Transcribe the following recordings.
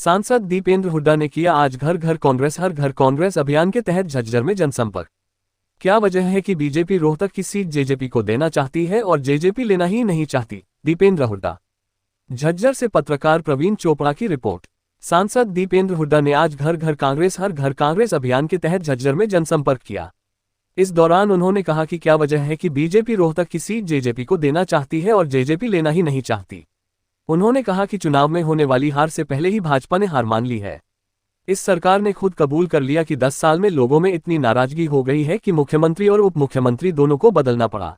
सांसद दीपेंद्र हुड्डा ने किया आज घर घर कांग्रेस हर घर कांग्रेस अभियान के तहत झज्जर में जनसंपर्क। क्या वजह है कि बीजेपी रोहतक की सीट जेजेपी को देना चाहती है और जेजेपी लेना ही नहीं चाहती? दीपेंद्र हुड्डा। झज्जर से पत्रकार प्रवीण चोपड़ा की रिपोर्ट। सांसद दीपेंद्र हुड्डा ने आज घर घर कांग्रेस हर घर कांग्रेस अभियान के तहत झज्जर में जनसंपर्क किया। इस दौरान उन्होंने कहा कि क्या वजह है कि बीजेपी रोहतक की सीट जेजेपी को देना चाहती है और जेजेपी लेना ही नहीं चाहती। उन्होंने कहा कि चुनाव में होने वाली हार से पहले ही भाजपा ने हार मान ली है। इस सरकार ने खुद कबूल कर लिया कि 10 साल में लोगों में इतनी नाराजगी हो गई है कि मुख्यमंत्री और उप मुख्यमंत्री दोनों को बदलना पड़ा।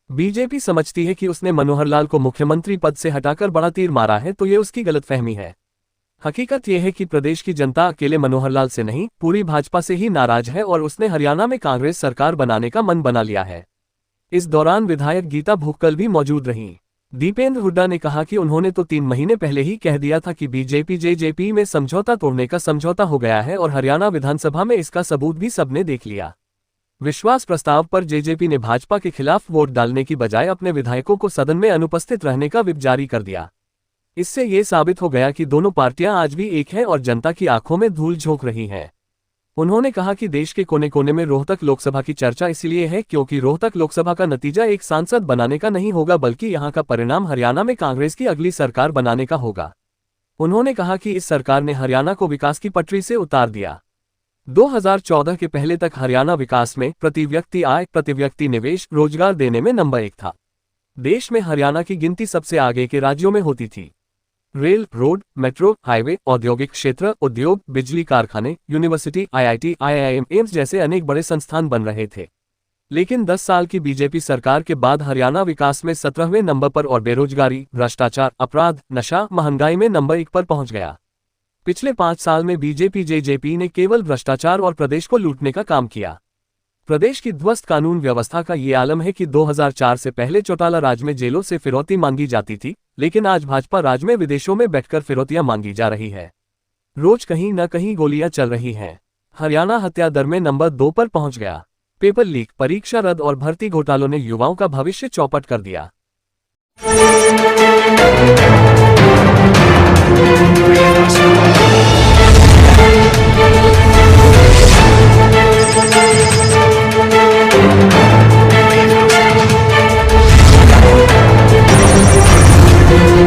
बीजेपी समझती है कि उसने मनोहर लाल को मुख्यमंत्री पद से हटाकर बड़ा तीर मारा है, तो ये उसकी गलतफहमी है। हकीकत यह है कि प्रदेश की जनता अकेले मनोहर लाल से नहीं, पूरी भाजपा से ही नाराज है और उसने हरियाणा में कांग्रेस सरकार बनाने का मन बना लिया है। इस दौरान विधायक गीता भुक्कल भी मौजूद रहीं। दीपेंद्र हुड्डा ने कहा कि उन्होंने तो 3 महीने पहले ही कह दिया था कि बीजेपी जेजेपी में समझौता तोड़ने का समझौता हो गया है और हरियाणा विधानसभा में इसका सबूत भी सबने देख लिया। विश्वास प्रस्ताव पर जेजेपी ने भाजपा के खिलाफ वोट डालने की बजाय अपने विधायकों को सदन में अनुपस्थित रहने का व्हिप जारी कर दिया। इससे ये साबित हो गया कि दोनों पार्टियां आज भी एक हैं और जनता की आंखों में धूल झोंक रही हैं। उन्होंने कहा कि देश के कोने कोने में रोहतक लोकसभा की चर्चा इसलिए है क्योंकि रोहतक लोकसभा का नतीजा एक सांसद बनाने का नहीं होगा, बल्कि यहां का परिणाम हरियाणा में कांग्रेस की अगली सरकार बनाने का होगा। उन्होंने कहा कि इस सरकार ने हरियाणा को विकास की पटरी से उतार दिया। 2014 के पहले तक हरियाणा विकास में प्रति व्यक्ति आय, प्रति व्यक्ति निवेश, रोजगार देने में नंबर 1 था। देश में हरियाणा की गिनती सबसे आगे के राज्यों में होती थी। रेल, रोड, मेट्रो, हाईवे, औद्योगिक क्षेत्र, उद्योग, बिजली कारखाने, यूनिवर्सिटी, आईआईटी, आईआईएम, एम्स जैसे अनेक बड़े संस्थान बन रहे थे। लेकिन 10 साल की बीजेपी सरकार के बाद हरियाणा विकास में 17वें नंबर पर और बेरोजगारी, भ्रष्टाचार, अपराध, नशा, महंगाई में नंबर 1 पर पहुंच गया। पिछले 5 साल में बीजेपी जेजेपी ने केवल भ्रष्टाचार और प्रदेश को लूटने का काम किया। प्रदेश की ध्वस्त कानून व्यवस्था का ये आलम है कि 2004 से पहले चौटाला राज में जेलों से फिरौती मांगी जाती थी, लेकिन आज भाजपा राज में विदेशों में बैठकर फिरौतियां मांगी जा रही है। रोज कहीं न कहीं गोलियां चल रही हैं। हरियाणा हत्या दर में नंबर 2 पर पहुंच गया। पेपर लीक, परीक्षा रद्द और भर्ती घोटालों ने युवाओं का भविष्य चौपट कर दिया।